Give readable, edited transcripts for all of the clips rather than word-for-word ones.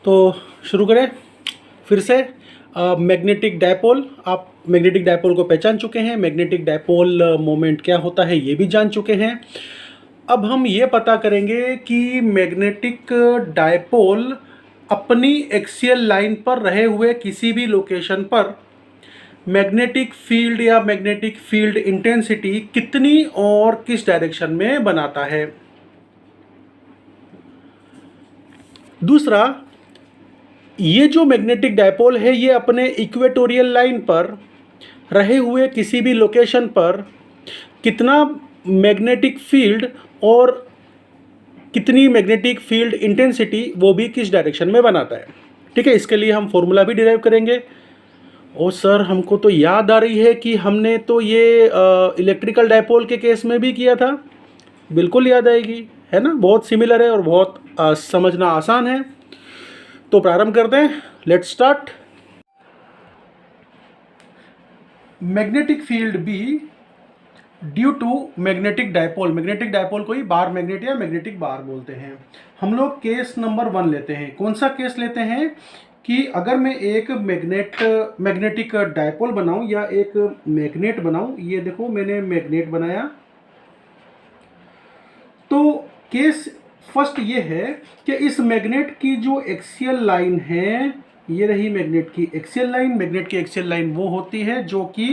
तो शुरू करें फिर से। मैग्नेटिक डायपोल, आप मैग्नेटिक डायपोल को पहचान चुके हैं, मैग्नेटिक डायपोल मोमेंट क्या होता है ये भी जान चुके हैं। अब हम ये पता करेंगे कि मैग्नेटिक डायपोल अपनी एक्सियल लाइन पर रहे हुए किसी भी लोकेशन पर मैग्नेटिक फील्ड या मैग्नेटिक फील्ड इंटेंसिटी कितनी और किस डायरेक्शन में बनाता है। दूसरा, ये जो मैग्नेटिक डायपोल है ये अपने इक्वेटोरियल लाइन पर रहे हुए किसी भी लोकेशन पर कितना मैग्नेटिक फील्ड और कितनी मैग्नेटिक फील्ड इंटेंसिटी वो भी किस डायरेक्शन में बनाता है। ठीक है, इसके लिए हम फॉर्मूला भी डिराइव करेंगे। ओ सर, हमको तो याद आ रही है कि हमने तो ये इलेक्ट्रिकल डायपोल के केस में भी किया था। बिल्कुल याद आएगी, है ना, बहुत सिमिलर है और बहुत समझना आसान है। तो प्रारंभ करते हैं, let's start. Magnetic field B due to magnetic dipole, magnetic dipole को ही बार मैग्नेट या मैग्नेटिक बार बोलते हैं। हम लोग केस नंबर 1 लेते हैं। कौन सा केस लेते हैं कि अगर मैं एक मैग्नेटिक डायपोल बनाऊं या एक मैग्नेट बनाऊं, ये देखो मैंने मैग्नेट बनाया, तो केस फर्स्ट ये है कि इस मैग्नेट की जो एक्सियल लाइन है, ये रही मैग्नेट की एक्सियल लाइन। मैग्नेट की एक्सियल लाइन वो होती है जो कि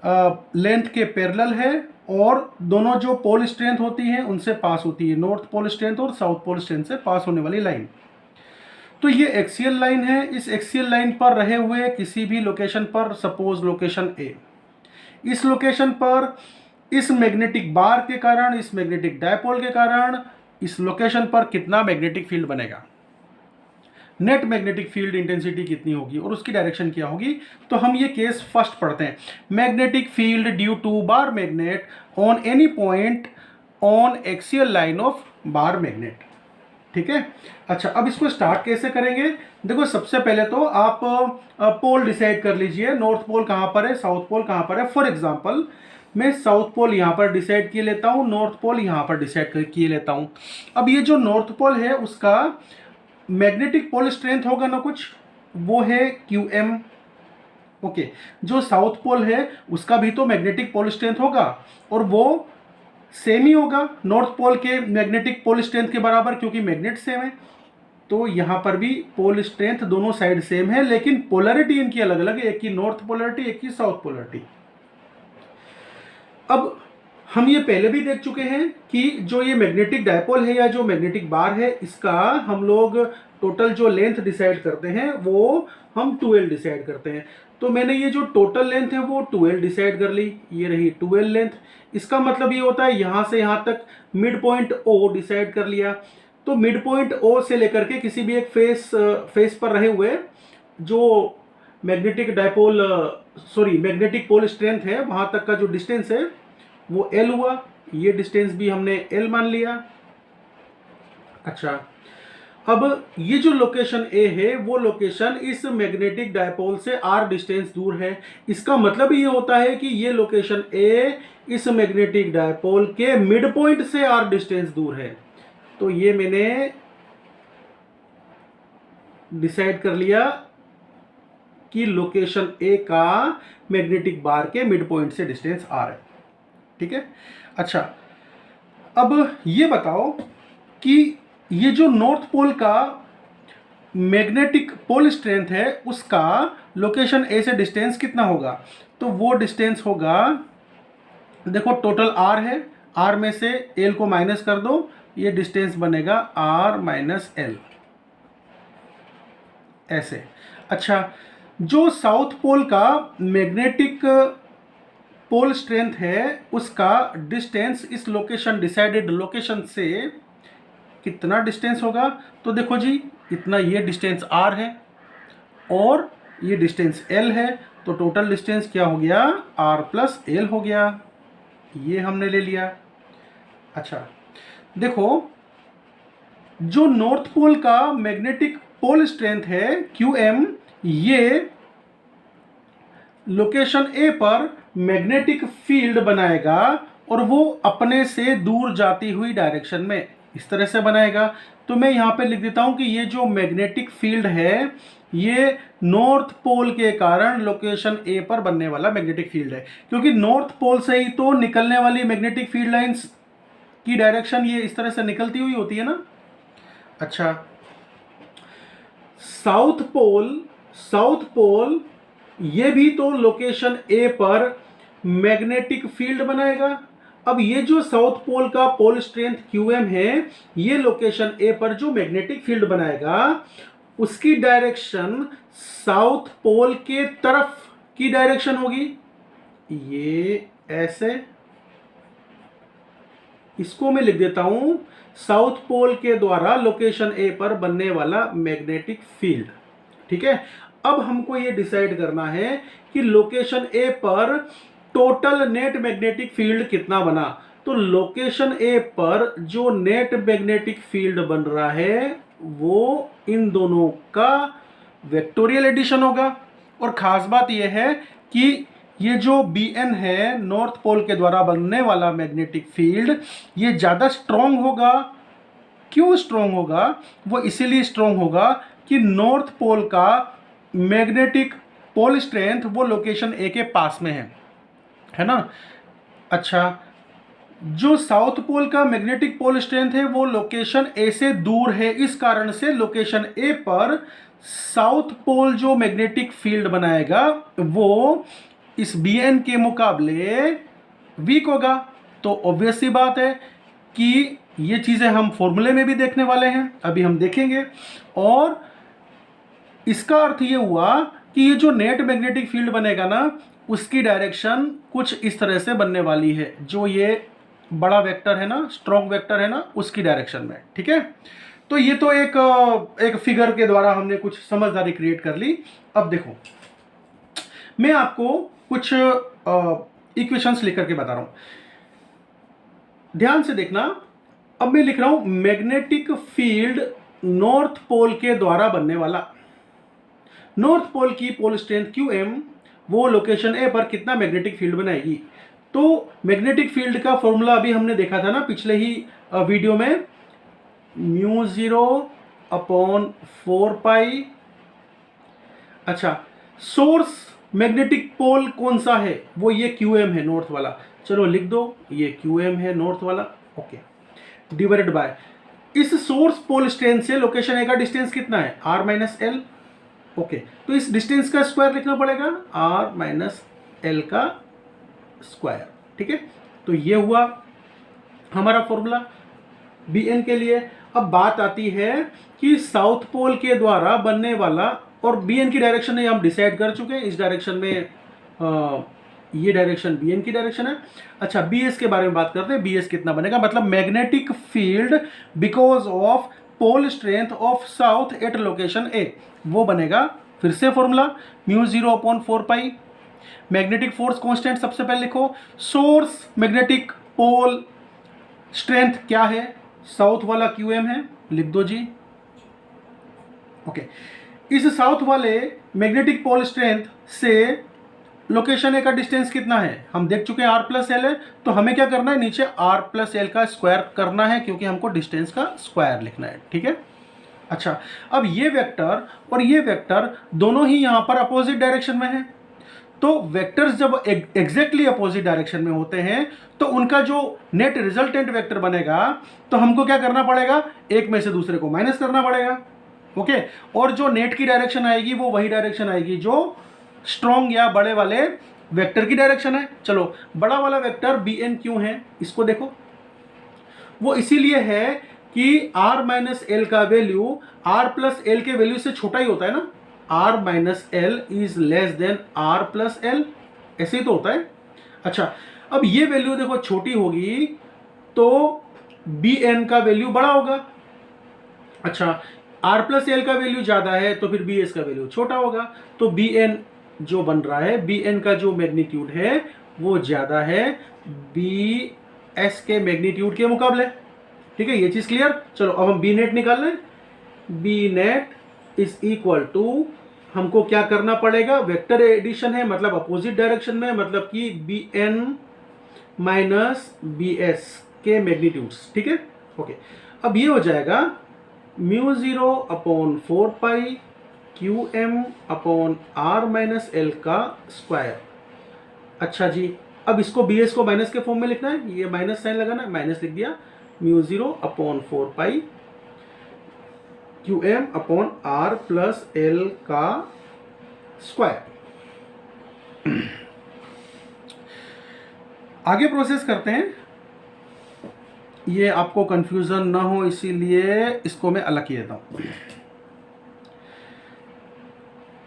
लेंथ के पैरेलल है और दोनों जो पोल स्ट्रेंथ होती है उनसे पास होती है, नॉर्थ पोल स्ट्रेंथ और साउथ पोल स्ट्रेंथ से पास होने वाली लाइन। तो ये एक्सियल लाइन है। इस एक्सियल लाइन पर रहे हुए किसी भी लोकेशन पर, सपोज लोकेशन ए, इस लोकेशन पर इस मैग्नेटिक बार के कारण, इस मैग्नेटिक डायपोल के कारण इस लोकेशन पर कितना मैग्नेटिक फील्ड बनेगा, नेट मैग्नेटिक फील्ड इंटेंसिटी कितनी होगी और उसकी डायरेक्शन क्या होगी। तो हम ये केस फर्स्ट पढ़ते हैं। Magnetic field due to bar magnet on any point on axial line of bar magnet. ठीक है, अच्छा, अब इसको स्टार्ट कैसे करेंगे। देखो, सबसे पहले तो आप पोल डिसाइड कर लीजिए, नॉर्थ पोल कहां पर है, साउथ पोल कहां पर है। फॉर एग्जांपल मैं साउथ पोल यहां पर डिसाइड किए लेता हूं, नॉर्थ पोल यहां पर डिसाइड किए लेता हूं। अब ये जो नॉर्थ पोल है उसका मैग्नेटिक पोल स्ट्रेंथ होगा ना कुछ, वो है QM। ओके, जो साउथ पोल है उसका भी तो मैग्नेटिक पोल स्ट्रेंथ होगा और वो सेम ही होगा नॉर्थ पोल के मैग्नेटिक पोल स्ट्रेंथ के बराबर, क्योंकि मैग्नेट सेम है। तो यहां पर भी पोल स्ट्रेंथ दोनों साइड सेम है, लेकिन पोलैरिटी इनकी अलग अलग है, एक की नॉर्थ पोलैरिटी, एक की साउथ पोलैरिटी। अब हम ये पहले भी देख चुके हैं कि जो ये मैग्नेटिक डायपोल है या जो मैग्नेटिक बार है, इसका हम लोग टोटल जो लेंथ डिसाइड करते हैं वो हम 12 डिसाइड करते हैं। तो मैंने ये जो टोटल लेंथ है वो 12 डिसाइड कर ली, ये रही 12 लेंथ। इसका मतलब ये होता है यहां से यहां तक मिड पॉइंट O डिसाइड कर लिया। तो मिड पॉइंट O से लेकर के किसी भी एक फेस पर रहे हुए जो magnetic dipole magnetic pole strength है, वहां तक का जो डिस्टेंस है वो L हुआ। ये डिस्टेंस भी हमने L मान लिया। अच्छा, अब ये जो लोकेशन A है वो लोकेशन इस मैग्नेटिक डायपोल से R डिस्टेंस दूर है। इसका मतलब ये होता है कि ये लोकेशन A इस मैग्नेटिक डायपोल के मिड पॉइंट से R डिस्टेंस दूर है। तो ये मैंने डिसाइड कर लिया कि लोकेशन A का मैग्नेटिक बार के मिड पॉइंट से डिस्टेंस R है। ठीक है, अच्छा, अब ये बताओ कि ये जो नॉर्थ पोल का मैग्नेटिक पोल स्ट्रेंथ है उसका लोकेशन A से डिस्टेंस कितना होगा। तो वो डिस्टेंस होगा, देखो टोटल R है, R में से L को माइनस कर दो, ये डिस्टेंस बनेगा R माइनस L, ऐसे। अच्छा, जो साउथ पोल का मैग्नेटिक पोल स्ट्रेंथ है उसका डिस्टेंस इस लोकेशन, डिसाइडेड लोकेशन से कितना डिस्टेंस होगा। तो देखो जी, इतना ये डिस्टेंस R है और ये डिस्टेंस L है, तो टोटल डिस्टेंस क्या हो गया, R प्लस L हो गया। ये हमने ले लिया। अच्छा, देखो जो नॉर्थ पोल का मैग्नेटिक पोल स्ट्रेंथ है QM, ये लोकेशन A पर मैग्नेटिक फील्ड बनाएगा और वो अपने से दूर जाती हुई डायरेक्शन में। इस तरह से बनाएगा। तो मैं यहाँ पे लिख देता हूँ कि ये जो मैग्नेटिक फील्ड है ये नॉर्थ पोल के कारण लोकेशन ए पर बनने वाला मैग्नेटिक फील्ड है, क्योंकि नॉर्थ पोल से ही तो निकलने वाली मैग्नेटिक फील्ड लाइंस की डायरेक्शन ये इस तरह से निकलती हुई होती है ना। अच्छा, साउथ पोल ये भी तो लोकेशन ए पर मैग्नेटिक फील्ड बनाएगा। अब ये जो साउथ पोल का पोल स्ट्रेंथ QM है, ये लोकेशन ए पर जो मैग्नेटिक फील्ड बनाएगा उसकी डायरेक्शन साउथ पोल के तरफ की डायरेक्शन होगी, ये ऐसे। इसको मैं लिख देता हूं साउथ पोल के द्वारा लोकेशन ए पर बनने वाला मैग्नेटिक फील्ड। ठीक है, अब हमको ये डिसाइड करना है कि लोकेशन ए पर टोटल नेट मैग्नेटिक फील्ड कितना बना। तो लोकेशन ए पर जो नेट मैग्नेटिक फील्ड बन रहा है वो इन दोनों का वेक्टोरियल एडिशन होगा। और खास बात यह है कि ये जो Bn है नॉर्थ पोल के द्वारा बनने वाला मैग्नेटिक फील्ड, ये ज़्यादा स्ट्रॉन्ग होगा। क्यों स्ट्रॉन्ग होगा? वो इसीलिए स्ट्रॉन्ग होगा कि नॉर्थ पोल का मैग्नेटिक पोल स्ट्रेंथ वो लोकेशन ए के पास में है ना। अच्छा, जो साउथ पोल का मैग्नेटिक पोल स्ट्रेंथ है वो लोकेशन ए से दूर है, इस कारण से लोकेशन ए पर साउथ पोल जो मैग्नेटिक फील्ड बनाएगा वो इस Bn के मुकाबले वीक होगा। तो ऑब्वियस सी बात है कि ये चीज़ें हम फॉर्मूले में भी देखने वाले हैं, अभी हम देखेंगे। और इसका अर्थ ये हुआ कि ये जो नेट मैग्नेटिक फील्ड बनेगा ना उसकी डायरेक्शन कुछ इस तरह से बनने वाली है, जो ये बड़ा वेक्टर है ना, स्ट्रॉन्ग वेक्टर है ना, उसकी डायरेक्शन में। ठीक है, तो ये तो एक फिगर के द्वारा हमने कुछ समझदारी क्रिएट कर ली। अब देखो, मैं आपको कुछ इक्वेशंस लिख करके बता रहा हूं, ध्यान से देखना। अब मैं लिख रहा हूं मैग्नेटिक फील्ड नॉर्थ पोल के द्वारा बनने वाला। नॉर्थ पोल की पोल स्ट्रेंथ QM वो लोकेशन ए पर कितना मैग्नेटिक फील्ड बनाएगी। तो मैग्नेटिक फील्ड का फॉर्मूला अभी हमने देखा था ना पिछले ही वीडियो में, μ0/4π। अच्छा, सोर्स मैग्नेटिक पोल कौन सा है? वो ये QM है, नॉर्थ वाला। चलो लिख दो, ये QM है नॉर्थ वाला। ओके, डिवाइडेड बाय इस सोर्स पोल स्ट्रेंथ से लोकेशन ए का डिस्टेंस कितना है? R-L। ओके, तो इस डिस्टेंस का स्क्वायर लिखना पड़ेगा, R-L का स्क्वायर। ठीक है, तो ये हुआ हमारा फॉर्मूला Bn के लिए। अब बात आती है कि साउथ पोल के द्वारा बनने वाला, और Bn की डायरेक्शन हम डिसाइड कर चुके हैं, इस डायरेक्शन में ये डायरेक्शन Bn की डायरेक्शन है। अच्छा, Bs के बारे में बात करते हैं। Bs कितना बनेगा? मतलब magnetic field because of pole strength of south at location A, वो बनेगा। फिर से फॉर्मूला μ0/4π। मैग्नेटिक फोर्स कांस्टेंट सबसे पहले लिखो। सोर्स मैग्नेटिक पोल स्ट्रेंथ क्या है? साउथ वाला QM है, लिख दो जी। ओके, इस साउथ वाले मैग्नेटिक पोल स्ट्रेंथ से लोकेशन ए का डिस्टेंस कितना है? हम देख चुके हैं R+L है, तो हमें क्या करना है? नीचे R+L का स्क्वायर करना है, क्योंकि हमको डिस्टेंस का स्क्वायर लिखना है। ठीक है, अच्छा, अब ये वेक्टर और ये वेक्टर दोनों ही यहाँ पर अपोजिट डायरेक्शन में है। तो वेक्टर्स जब एग्जैक्टली अपोजिट डायरेक्शन में होते हैं तो उनका जो नेट रिजल्टेंट वेक्टर बनेगा, तो हमको क्या करना पड़ेगा? एक में से दूसरे को माइनस करना पड़ेगा। ओके, और जो नेट की डायरेक्शन आएगी वो वही डायरेक्शन आएगी जो स्ट्रॉन्ग या बड़े वाले वेक्टर की डायरेक्शन है। चलो, बड़ा वाला वेक्टर Bn क्यों है इसको देखो। वो इसीलिए है कि R-L का वैल्यू R+L के वैल्यू से छोटा ही होता है ना। R-L is less than R+L, ऐसे ही तो होता है। अच्छा, अब ये वैल्यू देखो छोटी होगी तो Bn का वैल्यू बड़ा होगा। अच्छा, R+L का वैल्यू ज्यादा है तो फिर Bs का वैल्यू छोटा होगा। तो Bn जो बन रहा है, Bn का जो मैग्नीट्यूड है वो ज्यादा है Bs के मैग्नीट्यूड के मुकाबले। ठीक है, ये चीज क्लियर। चलो, अब हम B नेट निकाल लें। B net is equal to, हमको क्या करना पड़ेगा? वेक्टर एडिशन है, मतलब अपोजिट डायरेक्शन में, मतलब कि Bn माइनस Bs के मैग्नीट्यूड्स। ठीक है, ओके। अब ये हो जाएगा mu zero upon 4 pi Q M upon R minus L का स्क्वायर। अच्छा जी, अब इसको बी एस को माइनस के फॉर्म में लिखना है, ये माइनस साइन लगाना है, माइनस लिख दिया, mu zero upon 4 pi Q M upon R plus L का स्क्वायर। आगे प्रोसेस करते हैं, ये आपको कंफ्यूजन ना हो इसीलिए इसको मैं अलग किया था।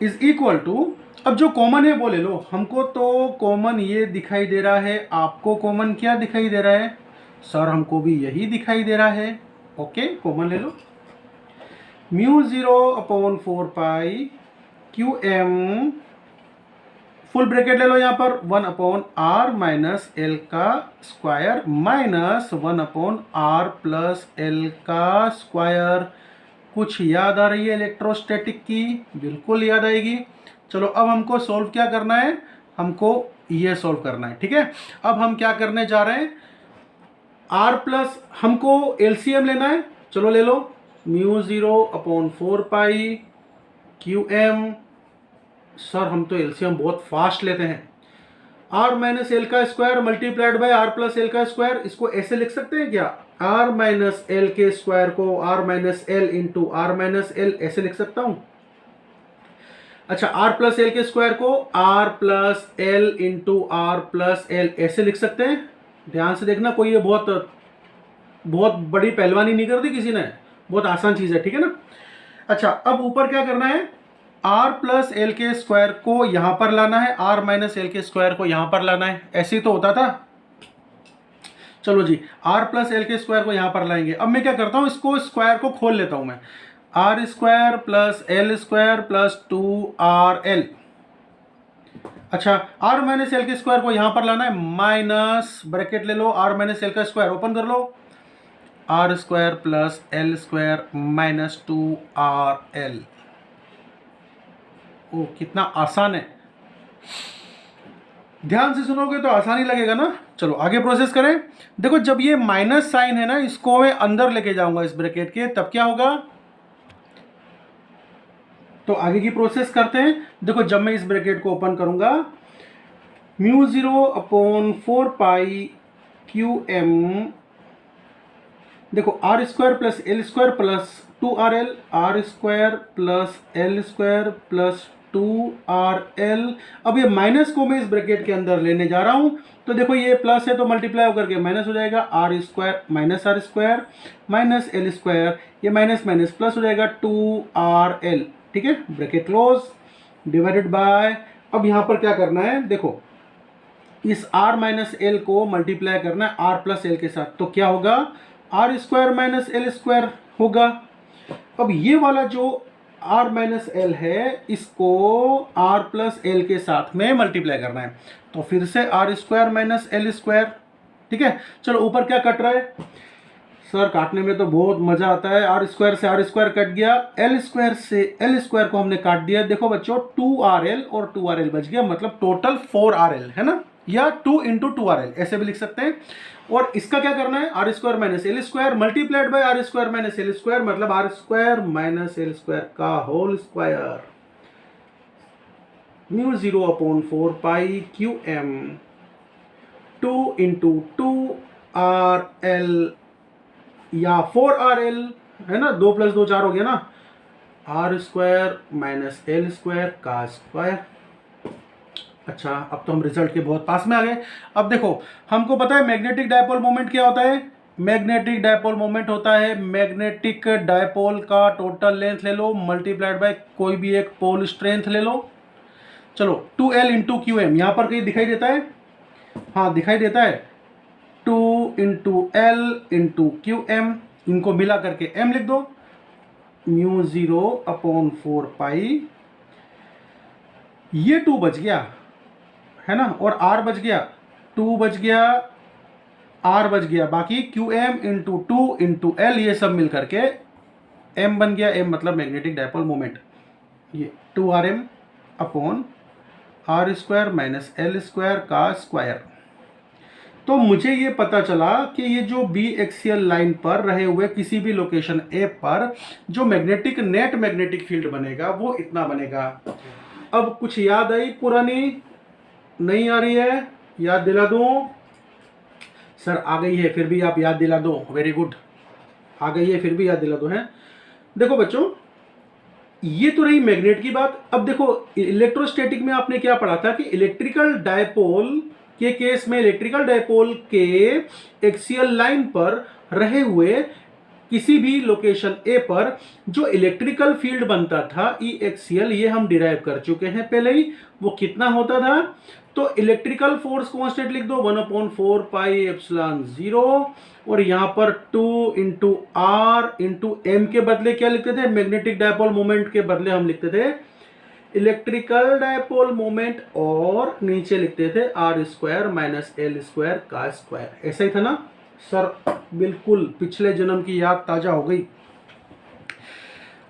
इज इक्वल टू, अब जो कॉमन है वो ले लो, हमको तो कॉमन ये दिखाई दे रहा है, आपको कॉमन क्या दिखाई दे रहा है? सर हमको भी यही दिखाई दे रहा है। ओके, कॉमन ले लो, mu zero upon 4 pi Q M, full bracket ले लो यहाँ पर, 1 अपॉन आर माइनस एल का square minus 1 upon R plus L का स्क्वायर। कुछ याद आ रही है इलेक्ट्रोस्टैटिक की? बिल्कुल याद आएगी। चलो अब हमको सॉल्व क्या करना है, हमको ये सॉल्व करना है, ठीक है। अब हम क्या करने जा रहे हैं, आर प्लस, हमको एलसीएम लेना है, चलो ले लो, mu zero upon 4 pi Q M, sir हम तो एलसीएम बहुत फास्ट लेते हैं, आर माइनस एल का square multiplied by R plus L का स्क्वायर। इसको ऐसे लिख सकते हैं क्या, आर माइनस एल के स्क्वायर को R minus L into R minus L, ऐसे लिख सकता हूं। अच्छा, आर प्लस एल के स्क्वायर को R plus L into R plus L, ऐसे लिख सकते हैं। ध्यान से देखना, कोई ये बहुत बहुत बड़ी पहलवानी नहीं कर दी किसी ने, बहुत आसान चीज है, ठीक है ना। अच्छा, अब ऊपर क्या करना है, आर प्लस एल के स्क्वायर को यहां पर लाना है, आर माइनस एल के स्क्वायर को यहां पर लाना है, ऐसे ही तो होता था। चलो जी, आर प्लस एल के स्क्वायर को यहां पर लाएंगे। अब मैं क्या करता हूं, इसको स्क्वायर को खोल लेता हूं मैं, R square plus L square plus 2RL। अच्छा, आर माइनस एल के स्क्वायर को यहां पर लाना है, माइनस ब्रैकेट ले लो, आर माइनस एल का स्क्वायर ओपन कर लो, R square plus L square minus 2RL। ओ कितना आसान है, ध्यान से सुनोगे तो आसानी लगेगा ना। चलो आगे प्रोसेस करें। देखो जब ये माइनस साइन है ना, इसको मैं अंदर लेके जाऊंगा इस ब्रैकेट के, तब क्या होगा, तो आगे की प्रोसेस करते हैं। देखो जब मैं इस ब्रैकेट को ओपन करूंगा, mu zero upon 4 pi Q M, देखो R square plus L square plus 2RL, R square plus L square plus 2RL। अब ये माइनस को मैं इस ब्रैकेट के अंदर लेने जा रहा हूं, तो देखो ये प्लस है तो मल्टीप्लाई होकर के माइनस हो जाएगा, R square minus R square minus L square, ये माइनस माइनस प्लस हो जाएगा 2RL, ठीक है, ब्रैकेट क्लोज, डिवाइडेड बाय। अब यहां पर क्या करना है, देखो इस आर माइनस एल को मल्टीप्लाई करना है आर प्लस एल के साथ, तो क्या होगा, R square minus L square होगा। अब ये वाला जो आर माइनस एल है, इसको आर प्लस एल के साथ में मल्टीप्लाई करना है, तो फिर से R square minus L square, ठीक है। चलो ऊपर क्या कट रहा है, सर काटने में तो बहुत मजा आता है, आर स्क्वायर से आर स्क्वायर कट गया, एल स्क्वायर से एल स्क्वायर को हमने काट दिया। देखो बच्चों 2RL और 2RL बच गया, मतलब टोटल 4RL है ना, या 2 इंटू 2RL ऐसे भी लिख सकते हैं। और इसका क्या करना है, R square minus L square multiplied by R square minus L square, मतलब R square minus L square का whole square, mu zero upon 4 pi Q M 2 into 2RL या 4RL है ना, 2 + 2 4 हो गया ना, R square minus L square का square. अच्छा, अब तो हम रिजल्ट के बहुत पास में आ गए। अब देखो हमको पता है मैग्नेटिक डायपोल मोमेंट क्या होता है, मैग्नेटिक डायपोल मोमेंट होता है मैग्नेटिक डायपोल का टोटल लेंथ ले लो मल्टीप्लाइड बाय कोई भी एक पोल स्ट्रेंथ ले लो। चलो 2L इंटू क्यू एम, यहाँ पर कहीं दिखाई देता है, हाँ दिखाई देता है, 2 into L into Q M, इनको मिला करके m लिख दो, म्यू ज़ीरो अपॉन 4 पाई, ये 2 बच गया है ना, और r बच गया, 2 बच गया, r बच गया, बाकी Q M into 2 into L, ये सब मिल करके m बन गया, m मतलब मैग्नेटिक डायपोल मोमेंट, ये 2Rm upon R square minus L square का स्क्वायर। तो मुझे ये पता चला कि ये जो बी एक्सियल लाइन पर रहे हुए किसी भी लोकेशन ए पर जो नेट मैग्नेटिक फील्ड बनेगा वो इतना बनेगा। अब कुछ याद आई पुरानी, नहीं आ रही है? याद दिला दूं? सर आ गई है, फिर भी आप याद दिला दो, वेरी गुड, आ गई है फिर भी याद दिला दो। है देखो बच्चों, ये तो रही मैग्नेट की बात। अब देखो इलेक्ट्रोस्टैटिक में आपने क्या पढ़ा था कि इलेक्ट्रिकल डायपोल के केस में इलेक्ट्रिकल डायपोल के एक्सियल लाइन पर रहे हुए किसी भी लोकेशन ए पर जो इलेक्ट्रिकल फील्ड बनता था ई एक्सियल, ये हम डिराइव कर चुके हैं पहले ही। वो कितना होता था? तो इलेक्ट्रिकल फोर्स कांस्टेंट लिख दो 1/4 पाई एप्सिलॉन 0, और यहां पर 2 इंटू आर इंटू एम के बदले क्या लिखते थे? मैग्नेटिक डायपोल मोमेंट के बदले हम लिखते थे इलेक्ट्रिकल डायपोल मोमेंट, और नीचे लिखते थे R square minus L square का स्क्वायर। ऐसा ही था ना सर? बिल्कुल, पिछले जन्म की याद ताजा हो गई।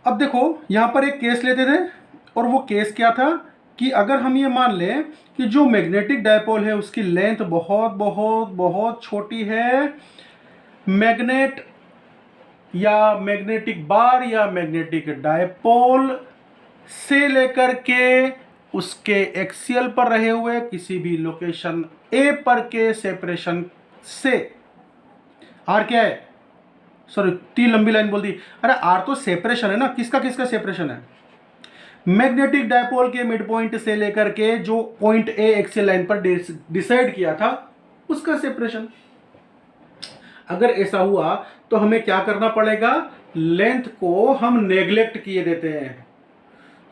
अब देखो यहां पर एक केस लेते थे, और वो केस क्या था कि अगर हम ये मान लें कि जो मैग्नेटिक डायपोल है उसकी लेंथ बहुत बहुत बहुत छोटी है, मैग्नेट या मैग्नेटिक बार या मैग्नेटिक डायपोल से लेकर के उसके एक्सियल पर रहे हुए किसी भी लोकेशन ए पर के सेपरेशन से, आर क्या है? सॉरी इतनी लंबी लाइन बोल दी। अरे आर तो सेपरेशन है ना, किसका किसका सेपरेशन है? मैग्नेटिक डायपोल के मिड पॉइंट से लेकर के जो पॉइंट ए एक्सियल लाइन पर डिसाइड किया था उसका सेपरेशन। अगर ऐसा हुआ तो हमें क्या करना पड़ेगा? लेंथ को हम नेग्लेक्ट किए देते हैं।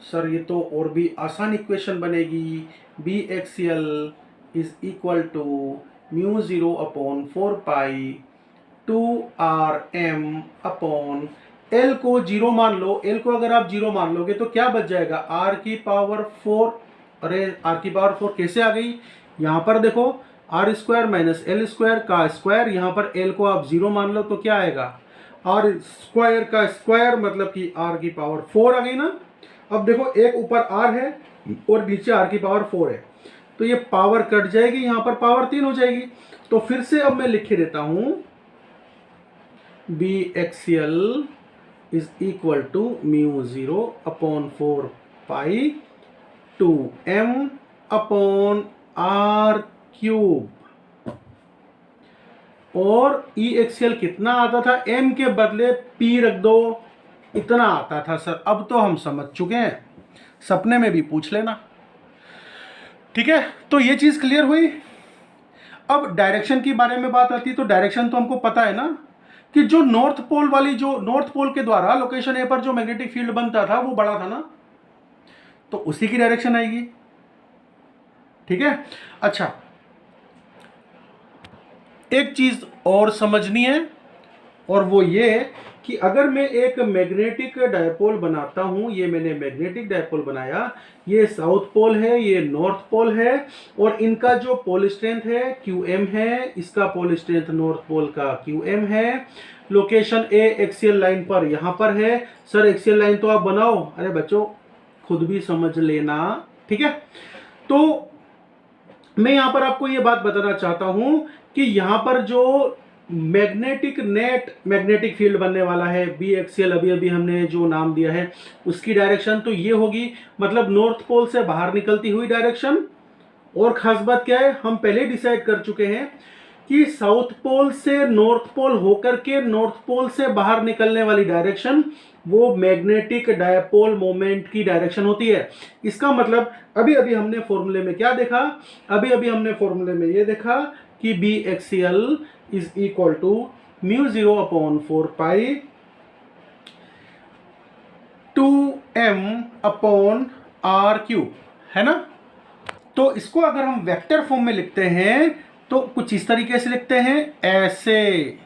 सर ये तो और भी आसान इक्वेशन बनेगी, B axial is equal to mu 0/4 pi 2rm upon L को 0 मान लो। एल को अगर आप 0 मान लोगे तो क्या बच जाएगा? आर की पावर 4। अरे आर की पावर 4 कैसे आ गई? यहां पर देखो R square minus L square का स्क्वायर, यहां पर एल को आप 0 मान लो तो क्या आएगा? आर स्क्वायर का स्क्वायर, मतलब कि आर की पावर 4 आ गई ना। अब देखो एक ऊपर आर है और नीचे आर की पावर 4 है, तो ये पावर कट जाएगी, यहां पर पावर 3 हो जाएगी। तो फिर से अब मैं लिख देता हूं B axial is equal to mu 0/4 pi 2m upon R cube, और ई एक्सियल कितना आता था? m के बदले p रख दो, इतना आता था सर। अब तो हम समझ चुके हैं, सपने में भी पूछ लेना, ठीक है? तो ये चीज क्लियर हुई। अब डायरेक्शन की बारे में बात आती है, तो डायरेक्शन तो हमको पता है ना कि जो नॉर्थ पोल के द्वारा लोकेशन ए पर जो मैग्नेटिक फील्ड बनता था वो बड़ा था ना, तो उसी की डायरेक्शन आएगी, ठीक है? अच्छा, एक चीज और समझनी है, और वो ये कि अगर मैं एक मैग्नेटिक डायपोल बनाता हूं, ये मैंने मैग्नेटिक डायपोल बनाया, ये साउथ पोल है, ये नॉर्थ पोल है, और इनका जो पोल स्ट्रेंथ है QM है, इसका पोल स्ट्रेंथ नॉर्थ पोल का QM है। लोकेशन ए एक्सियल लाइन पर यहां पर है। सर एक्सियल लाइन तो आप बनाओ, अरे बच्चों खुद भी समझ लेना, ठीक है? तो मैं यहां पर आपको ये बात बताना चाहता हूं कि यहां पर जो मैग्नेटिक फील्ड बनने वाला है बी एक्सियल, अभी अभी हमने जो नाम दिया है उसकी डायरेक्शन तो ये होगी, मतलब नॉर्थ पोल से बाहर निकलती हुई डायरेक्शन। और खास बात क्या है, हम पहले डिसाइड कर चुके हैं कि साउथ पोल से नॉर्थ पोल होकर के नॉर्थ पोल से बाहर निकलने वाली डायरेक्शन वो मैग्नेटिक डायपोल मोमेंट की डायरेक्शन होती है। इसका मतलब अभी अभी हमने फॉर्मूले में क्या देखा? अभी अभी हमने फॉर्मूले में ये देखा कि B axial is equal to mu 0/4 pi 2m upon R cube, है ना? तो इसको अगर हम वेक्टर फॉर्म में लिखते हैं तो कुछ इस तरीके से लिखते हैं, ऐसे।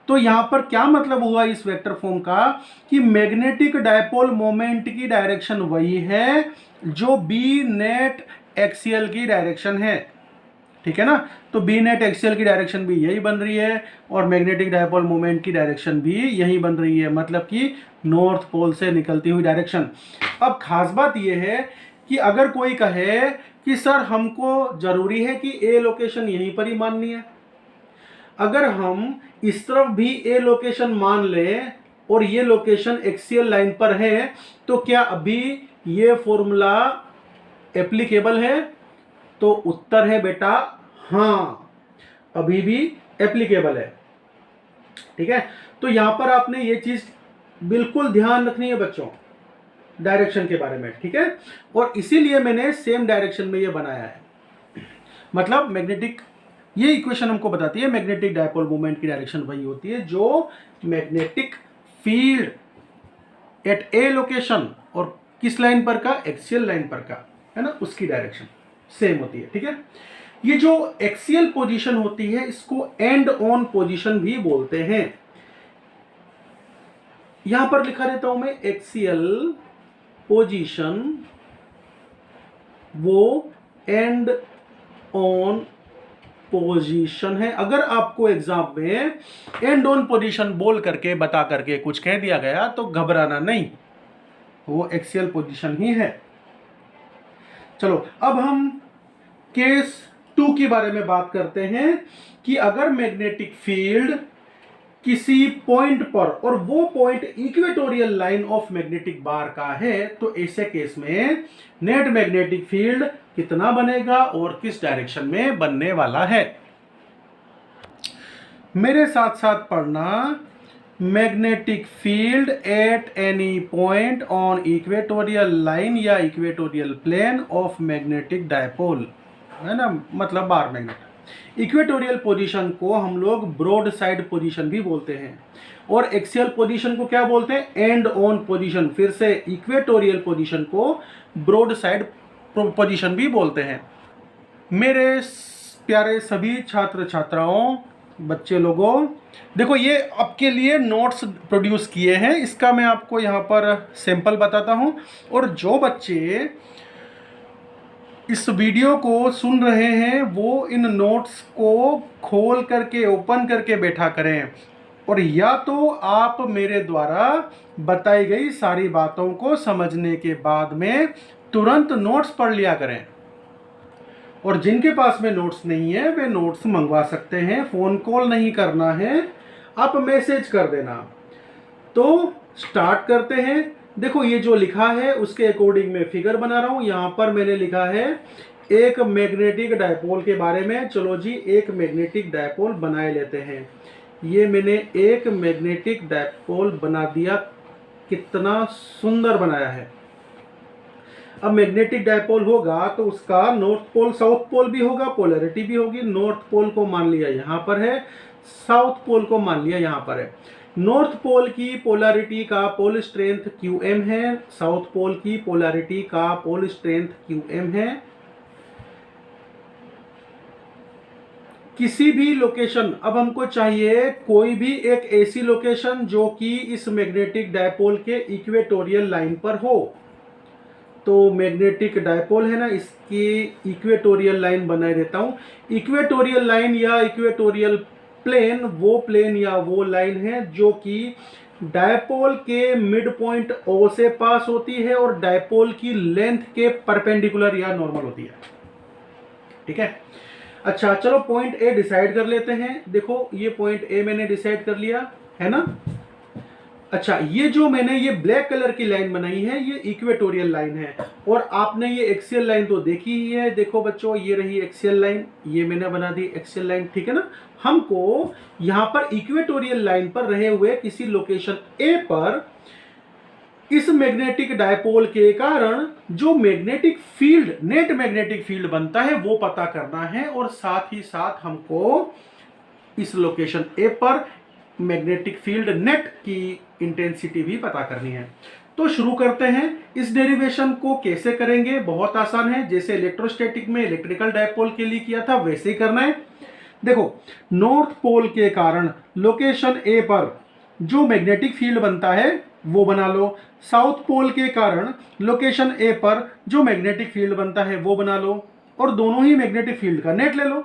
तो यहां पर क्या मतलब हुआ इस वेक्टर फॉर्म का कि मैग्नेटिक डायपोल मोमेंट की डायरेक्शन वही है जो बी नेट एक्सियल की डायरेक्शन है, ठीक है ना? तो बी नेट एक्सियल की डायरेक्शन भी यही बन रही है और मैग्नेटिक डायपोल मोमेंट की डायरेक्शन भी यही बन रही है, मतलब कि नॉर्थ पोल से निकलती हुई डायरेक्शन। अब खास बात यह है कि अगर कोई कहे कि सर हमको जरूरी है कि ए लोकेशन यहीं पर ही माननी है, अगर हम इस तरफ भी ए लोकेशन मान लें और ये लोकेशन एक्सियल लाइन पर है, तो क्या अभी ये फॉर्मूला एप्लीकेबल है? तो उत्तर है बेटा हाँ, अभी भी एप्लीकेबल है। ठीक है, तो यहां पर आपने ये चीज बिल्कुल ध्यान रखनी है बच्चों, डायरेक्शन के बारे में। ठीक है, और इसीलिए मैंने सेम डायरेक्शन में ये बनाया है। मतलब मैग्नेटिक, ये इक्वेशन हमको बताती है मैग्नेटिक डायपोल मोमेंट की डायरेक्शन वही होती है जो मैग्नेटिक फील्ड एट ए लोकेशन, और किस लाइन पर का, एक्सियल लाइन पर का, है ना, उसकी डायरेक्शन सेम होती है। ठीक है, ये जो एक्सियल पोजीशन होती है इसको एंड ऑन पोजीशन भी बोलते हैं। यहां पर लिखा रहता हूं मैं एक्सियल पोजीशन, वो एंड ऑन पोजीशन है। अगर आपको एग्जाम में एंड ऑन पोजीशन बोल करके बता करके कुछ कह दिया गया तो घबराना नहीं, वो एक्सियल पोजीशन ही है। चलो अब हम केस 2 के बारे में बात करते हैं कि अगर मैग्नेटिक फील्ड किसी पॉइंट पर, और वो point equatorial line of magnetic bar का है, तो ऐसे केस में नेट मैग्नेटिक फील्ड कितना बनेगा और किस डायरेक्शन में बनने वाला है। मेरे साथ साथ पढ़ना, magnetic field at any point on equatorial line या equatorial plane of magnetic dipole, है ना, मतलब बार मैग्नेट। इक्वेटोरियल पोजीशन को हम लोग ब्रॉड साइड पोजीशन भी बोलते हैं, और एक्सियल पोजीशन को क्या बोलते हैं, एंड ऑन पोजीशन। फिर से इक्वेटोरियल पोजीशन को ब्रॉड साइड पोजीशन भी बोलते हैं। मेरे प्यारे सभी छात्र छात्राओं, बच्चे लोगों, देखो ये आपके लिए नोट्स प्रोड्यूस किए हैं, इसका मैं आपको यहाँ पर सैंपल बताता हूँ। और जो बच्चे इस वीडियो को सुन रहे हैं वो इन नोट्स को खोल करके, ओपन करके बैठा करें, और या तो आप मेरे द्वारा बताई गई सारी बातों को समझने के बाद में तुरंत नोट्स पढ़ लिया करें, और जिनके पास में नोट्स नहीं है वे नोट्स मंगवा सकते हैं। फ़ोन कॉल नहीं करना है, आप मैसेज कर देना। तो स्टार्ट करते हैं। देखो ये जो लिखा है उसके अकॉर्डिंग मैं फिगर बना रहा हूं। यहां पर मैंने लिखा है एक मैग्नेटिक डायपोल के बारे में। चलो जी, एक मैग्नेटिक डायपोल बनाए लेते हैं। ये मैंने एक मैग्नेटिक डायपोल बना दिया, कितना सुंदर बनाया है। अब मैग्नेटिक डायपोल होगा तो उसका नॉर्थ पोल साउथ पोल भी होगा, पोलैरिटी भी होगी। नॉर्थ पोल को मान लिया यहाँ पर है, साउथ पोल को मान लिया यहाँ पर है। नॉर्थ पोल की पोलैरिटी का पोल स्ट्रेंथ QM है, साउथ पोल की पोलैरिटी का पोल स्ट्रेंथ QM है। किसी भी लोकेशन, अब हमको चाहिए कोई भी एक ऐसी लोकेशन जो कि इस मैग्नेटिक डायपोल के इक्वेटोरियल लाइन पर हो। तो मैग्नेटिक डायपोल है ना, इसकी इक्वेटोरियल लाइन बनाए देता हूं। इक्वेटोरियल लाइन या इक्वेटोरियल प्लेन वो प्लेन या वो लाइन है जो कि डायपोल के मिड पॉइंट O से पास होती है और डायपोल की लेंथ के परपेंडिकुलर या नॉर्मल होती है। ठीक है, अच्छा चलो पॉइंट A डिसाइड कर लेते हैं। देखो ये पॉइंट A मैंने डिसाइड कर लिया है ना। अच्छा, ये जो मैंने ये ब्लैक कलर की लाइन बनाई है ये इक्वेटोरियल लाइन है, और आपने ये एक्सियल लाइन तो देखी ही है। देखो बच्चों, ये रही एक्सियल लाइन, ये मैंने बना दी एक्सियल लाइन। ठीक है ना, हमको यहाँ पर इक्वेटोरियल लाइन पर रहे हुए किसी लोकेशन A पर इस मैग्नेटिक डायपोल के कारण जो magnetic field, net magnetic field बनता है वो पता करना है, और साथ ही साथ हमको इस लोकेशन A पर मैग्नेटिक फील्ड नेट की इंटेंसिटी भी पता करनी है। तो शुरू करते हैं। इस डेरिवेशन को कैसे करेंगे, बहुत आसान है। जैसे इलेक्ट्रोस्टैटिक में इलेक्ट्रिकल डायपोल के लिए किया था वैसे ही करना है। देखो, नॉर्थ पोल के कारण लोकेशन A पर जो मैग्नेटिक फील्ड बनता है वो बना लो। साउथ पोल के कारण लोकेशन A पर जो मैग्नेटिक फील्ड बनता है वो बना लो, और दोनों ही मैग्नेटिक फील्ड का नेट ले लो।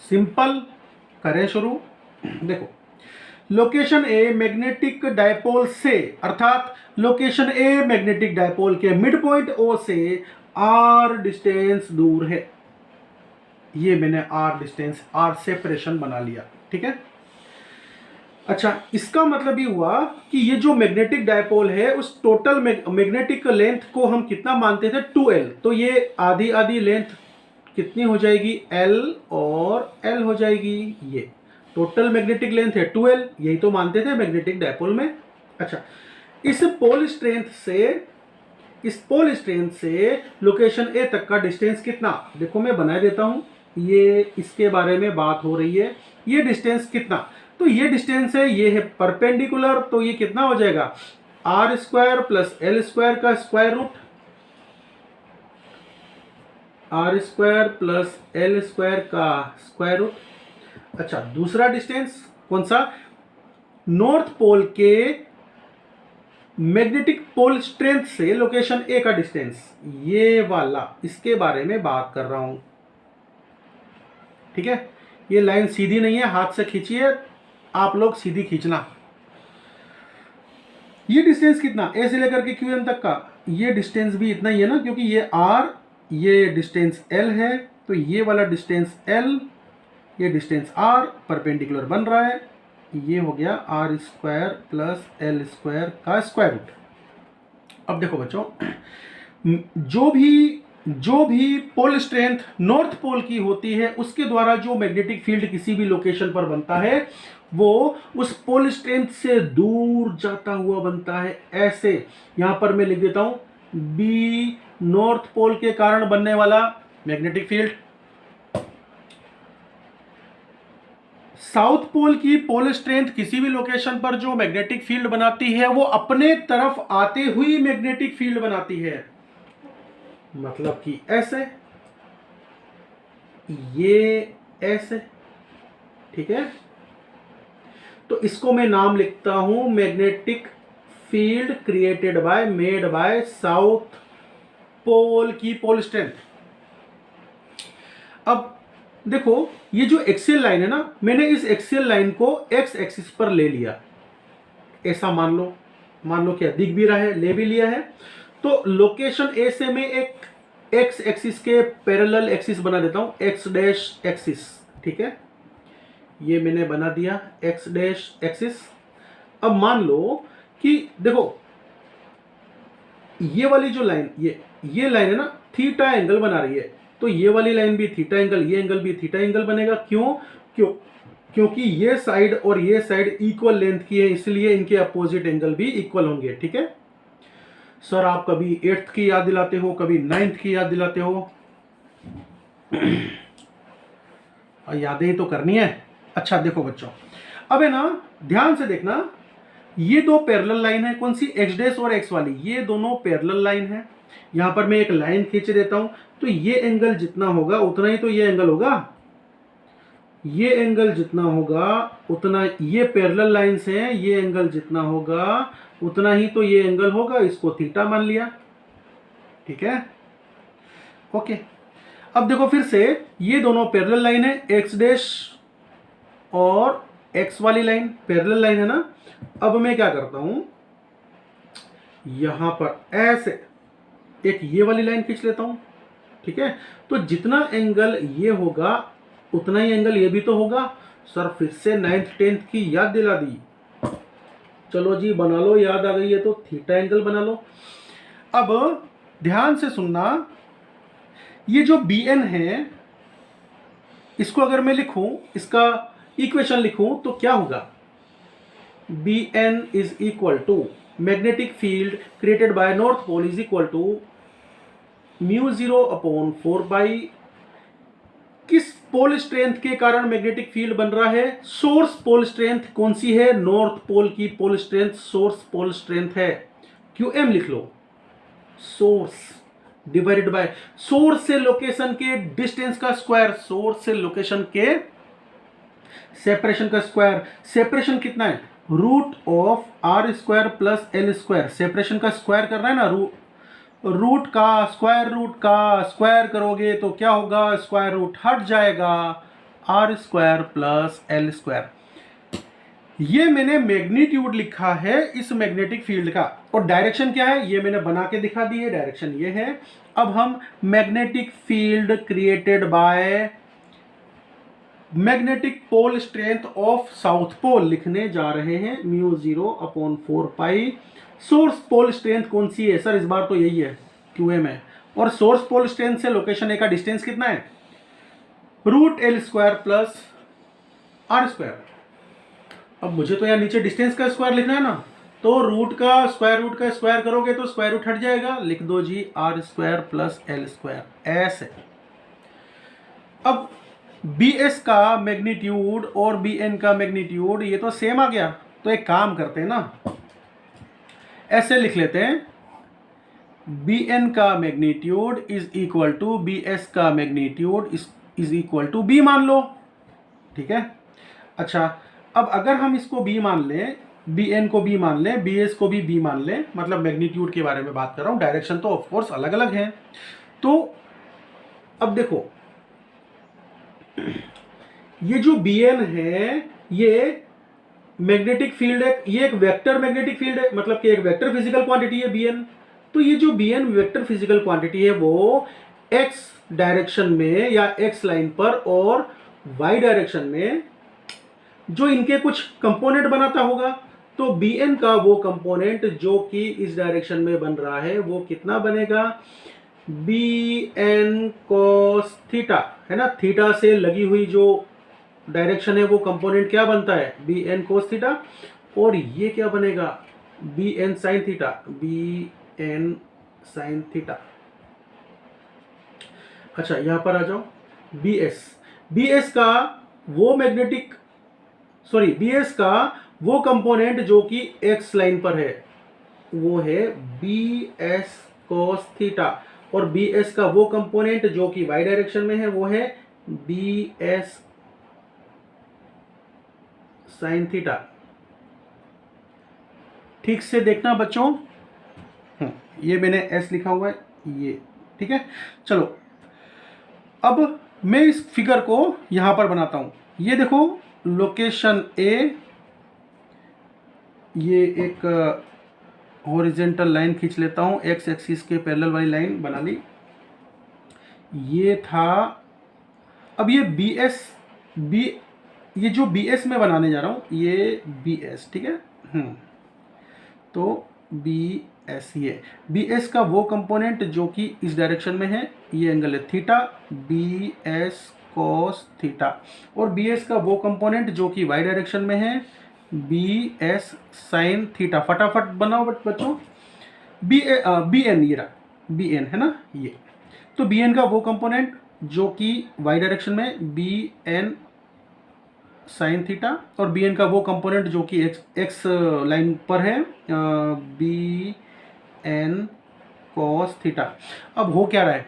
सिंपल, करें शुरू। देखो, लोकेशन A मैग्नेटिक डायपोल से, अर्थात लोकेशन A मैग्नेटिक डायपोल के मिड पॉइंट O से R डिस्टेंस दूर है। ये मैंने आर डिस्टेंस, आर सेपरेशन बना लिया, ठीक है। अच्छा, इसका मतलब ये हुआ कि ये जो मैग्नेटिक डायपोल है उस टोटल मैग्नेटिक लेंथ को हम कितना मानते थे, 2L। तो ये आधी आधी लेंथ कितनी हो जाएगी, L और L हो जाएगी। ये टोटल मैग्नेटिक लेंथ है 2L, यही तो मानते थे मैग्नेटिक डायपोल में। अच्छा, इस पोल स्ट्रेंथ से लोकेशन ए तक का डिस्टेंस कितना, देखो मैं बना देता हूं, ये इसके बारे में बात हो रही है। ये डिस्टेंस कितना, तो ये डिस्टेंस है, ये है परपेंडिकुलर, तो ये कितना हो जाएगा, R square plus L square का square root, R square plus L square का स्क्वायर रूट। अच्छा, दूसरा डिस्टेंस कौन सा, नॉर्थ पोल के मैग्नेटिक पोल स्ट्रेंथ से लोकेशन ए का डिस्टेंस, ये वाला, इसके बारे में बात कर रहा हूं, ठीक है। ये लाइन सीधी नहीं है, हाथ से खींचिए आप लोग, सीधी खींचना। ये डिस्टेंस कितना, ए से लेकर के क्यू एम तक का, ये डिस्टेंस भी इतना ही है ना, क्योंकि ये आर, ये डिस्टेंस एल है, तो ये वाला डिस्टेंस एल, ये डिस्टेंस आर, परपेंडिकुलर बन रहा है, ये हो गया R square plus L square का स्क्वायर रूट। अब देखो बच्चों, जो भी पोल स्ट्रेंथ नॉर्थ पोल की होती है उसके द्वारा जो मैग्नेटिक फील्ड किसी भी लोकेशन पर बनता है वो उस पोल स्ट्रेंथ से दूर जाता हुआ बनता है। ऐसे यहां पर मैं लिख देता हूं, बी नॉर्थ पोल के कारण बनने वाला मैग्नेटिक फील्ड, साउथ पोल की पोल स्ट्रेंथ किसी भी लोकेशन पर जो मैग्नेटिक फील्ड बनाती है वो अपने तरफ आते हुई मैग्नेटिक फील्ड बनाती है, मतलब कि ऐसे, ये ऐसे, ठीक है। तो इसको मैं नाम लिखता हूं magnetic field created by, made by south pole की पोल स्ट्रेंथ। अब देखो, ये जो एक्सियल लाइन है ना, मैंने इस एक्सियल लाइन को एक्स एक्सिस पर ले लिया, ऐसा मान लो क्या दिख भी रहा है, ले भी लिया है। तो लोकेशन ए से मैं एक एक्स एक्सिस के पैरेलल एक्सिस बना देता हूं, एक्स डैश एक्सिस, ठीक है। ये मैंने बना दिया एक्स डैश एक्सिस। अब मान लो कि देखो, ये वाली जो लाइन, ये लाइन है ना, थीटा एंगल बना रही है, तो ये वाली लाइन भी थीटा एंगल, ये एंगल भी थीटा एंगल बनेगा। क्योंकि ये साइड और ये साइड इक्वल लेंथ की है, इसलिए इनके अपोजिट एंगल भी इक्वल होंगे, ठीक है। सर आप कभी 8th की याद दिलाते हो, कभी 9th की याद दिलाते हो, यादें ही तो करनी है। अच्छा देखो बच्चों, अब है ना, ध्यान से देखना, ये दो पैरेलल लाइन है, कौन सी, एक्स डैश और एक्स वाली, ये दोनों पैरेलल लाइन है। यहां पर मैं एक लाइन खींच देता हूं, तो ये एंगल जितना होगा उतना ही तो ये एंगल होगा, ये एंगल जितना होगा उतना, ये पैरेलल लाइंस हैं, ये एंगल जितना होगा उतना ही तो ये एंगल होगा, इसको थीटा मान लिया, ठीक है, ओके। अब देखो फिर से, ये दोनों पैरेलल लाइन है, एक्स डैश और एक्स वाली लाइन पैरेलल लाइन है ना। अब मैं क्या करता हूं, यहां पर ऐसे एक ये वाली लाइन खींच लेता हूं, ठीक है। तो जितना एंगल ये होगा उतना ही एंगल ये भी तो होगा। सर फिर से 9th 10th की याद दिला दी, चलो जी बना लो, याद आ गई है तो थीटा एंगल बना लो। अब ध्यान से सुनना, ये जो बी एन है, इसको अगर मैं लिखूं, इसका इक्वेशन लिखूं तो क्या होगा, B N is equal to magnetic field created by north pole is equal to mu 0/4 किस पोल स्ट्रेंथ के कारण मैग्नेटिक फील्ड बन रहा है, सोर्स पोल स्ट्रेंथ कौन सी है, नॉर्थ पोल की pole strength source pole strength है, QM लिख लो, सोर्स डिवाइडेड बाय सोर्स से लोकेशन के डिस्टेंस का स्क्वायर, सोर्स से लोकेशन के सेपरेशन का स्क्वायर, सेपरेशन कितना है, root of R square plus L square, separation का स्क्वायर करना है ना, रूट का स्क्वायर करोगे तो क्या होगा, स्क्वायर रूट हट जाएगा, R square plus L square. ये मैंने मैग्नीट्यूड लिखा है इस मैग्नेटिक फील्ड का, और डायरेक्शन क्या है ये मैंने बना के दिखा दी है, डायरेक्शन ये है। अब हम magnetic field created by magnetic pole strength of south pole लिखने जा रहे हैं, mu 0/4 pi. Source pole strength कौन सी है सर, इस बार तो यही है क्यूएम है। और सोर्स पोल स्ट्रेंथ से लोकेशन ए का डिस्टेंस कितना है, √L² प्लस R²। अब मुझे तो यहाँ नीचे डिस्टेंस का स्क्वायर लिखना है ना, तो रूट का स्क्वायर करोगे तो स्क्वायर रूट हट जाएगा, लिख दो जी R² प्लस L², ऐसे। अब BS का मैग्नीट्यूड और BN का मैग्नीट्यूड ये तो सेम आ गया, तो एक काम करते हैं ना, ऐसे लिख लेते हैं, BN का magnitude is equal to BS का magnitude is equal to B मान लो, ठीक है। अच्छा, अब अगर हम इसको B मान लें, BN को B मान लें, BS को भी B मान लें, मतलब मैग्नीट्यूड के बारे में बात कर रहा हूँ, डायरेक्शन तो ऑफकोर्स अलग अलग है। तो अब देखो, ये जो BN है ये मैग्नेटिक फील्ड है, ये एक वेक्टर मैग्नेटिक फील्ड है, मतलब कि एक वेक्टर फिजिकल क्वांटिटी है BN। तो ये जो BN वेक्टर फिजिकल क्वांटिटी है वो x डायरेक्शन में या x लाइन पर और y डायरेक्शन में जो इनके कुछ कंपोनेंट बनाता होगा, तो BN का वो कंपोनेंट जो कि इस डायरेक्शन में बन रहा है वो कितना बनेगा, BN cos थीटा, है ना, थीटा से लगी हुई जो डायरेक्शन है वो कंपोनेंट क्या बनता है, BN cos थीटा। और ये क्या बनेगा, BN sin theta, BN sin theta. अच्छा, यहां पर आ जाओ, BS का वो मैग्नेटिक, सॉरी, BS का वो कंपोनेंट जो कि x लाइन पर है वो है BS cos थीटा, और BS का वो कंपोनेंट जो कि y डायरेक्शन में है वो है BS sin थीटा। ठीक से देखना बच्चों, ये मैंने S लिखा हुआ है ये, ठीक है। चलो, अब मैं इस फिगर को यहां पर बनाता हूं, ये देखो लोकेशन A, ये एक हॉरिजेंटल लाइन खींच लेता हूं, x एक्सिस के पैरेलल वाली लाइन बना ली, ये था। अब ये ये जो BS में बनाने जा रहा हूं ये BS, ठीक है। तो BS, ये BS का वो कंपोनेंट जो कि इस डायरेक्शन में है, ये एंगल है थीटा, BS cos थीटा, और BS का वो कंपोनेंट जो कि y डायरेक्शन में है, BS sin थीटा। फटाफट बनाओ बच्चों, BN, ये रहा BN, है ना ये। तो BN का वो कंपोनेंट जो कि y डायरेक्शन में, BN sin थीटा, और BN का वो कंपोनेंट जो कि x लाइन पर है, BN cos थीटा। अब हो क्या रहा है,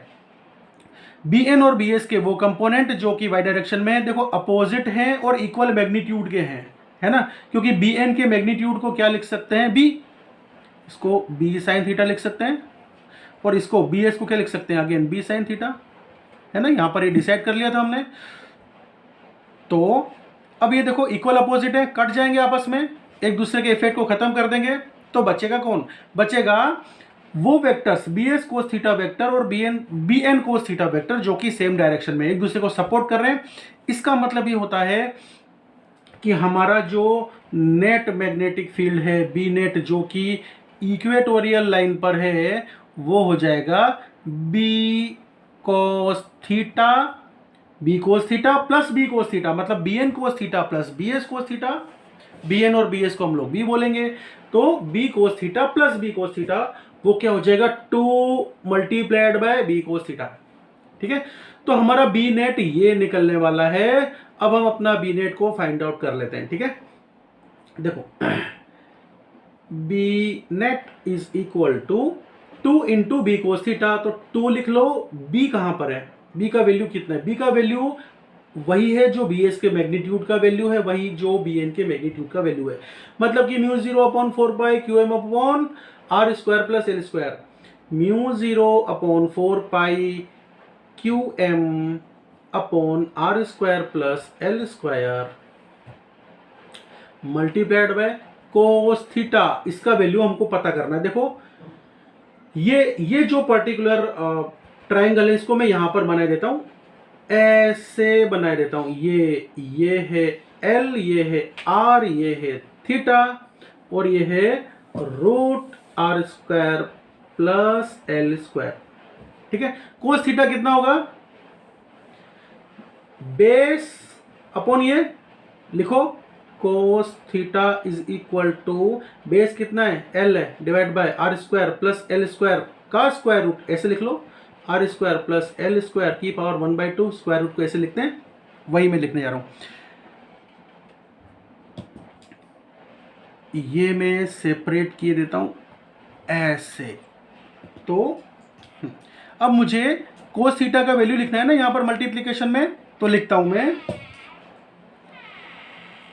BN और BS के वो कंपोनेंट जो कि y डायरेक्शन में है, देखो अपोजिट हैं और इक्वल मैग्नीट्यूड के हैं, है ना, क्योंकि BN के मैग्नीट्यूड को क्या लिख सकते हैं, B, इसको B sin थीटा लिख सकते हैं, और इसको BS को क्या लिख सकते हैं, अगेन B sin थीटा, है ना। यहां पर ये डिसाइड कर लिया था हमने। तो अब ये देखो इक्वल अपोजिट है, कट जाएंगे आपस में, एक दूसरे के इफेक्ट को खत्म कर देंगे, तो बचेगा कौन, बचेगा वो vectors BS cos theta vector और BN cos थीटा वेक्टर जो कि सेम डायरेक्शन में एक दूसरे को सपोर्ट कर रहे हैं। इसका मतलब ये होता है कि हमारा जो नेट मैग्नेटिक फील्ड है B नेट जो कि इक्वेटोरियल लाइन पर है वो हो जाएगा B cos theta, B cos theta plus B cos theta, मतलब BN cos theta plus BS cos theta. BN और BS को हम लोग B बोलेंगे, तो B cos theta plus B cos theta वो क्या हो जाएगा, 2 multiplied by B cos theta, ठीक है। तो हमारा B नेट ये निकलने वाला है। अब हम अपना B नेट को फाइंड आउट कर लेते हैं, ठीक है। देखो B net is equal to 2 into B cos theta, तो 2 लिख लो। B कहां पर है, B का वैल्यू कितना है, B का वैल्यू वही है जो BS के मैग्नीट्यूड का वैल्यू है, वही जो BN के मैग्नीट्यूड का वैल्यू है, मतलब कि mu 0/4 pi QM upon R² plus L², mu 0/4 pi QM upon R² plus L² multiplied by cos theta. इसका वैल्यू हमको पता करना है। देखो ये जो पर्टिकुलर ट्राइंगल है इसको मैं यहां पर बना देता हूं, ऐसे बनाए देता हूं, ये है एल, ये है आर, ये है थीटा और ये है root R square plus L square. ठीक है, कोस थीटा कितना होगा, बेस अपॉन ये लिखो, cos theta is equal to base कितना है, एल है, divide by R square plus L square का स्क्वायर रूट, ऐसे लिख लो, R square plus L square की पावर 1/2, स्क्वायर रूट को ऐसे लिखते हैं, वही मैं लिखने जा रहा हूं। ये मैं सेपरेट किए देता हूं ऐसे। तो अब मुझे कोस थीटा का वैल्यू लिखना है ना यहां पर मल्टीप्लीकेशन में, तो लिखता हूं मैं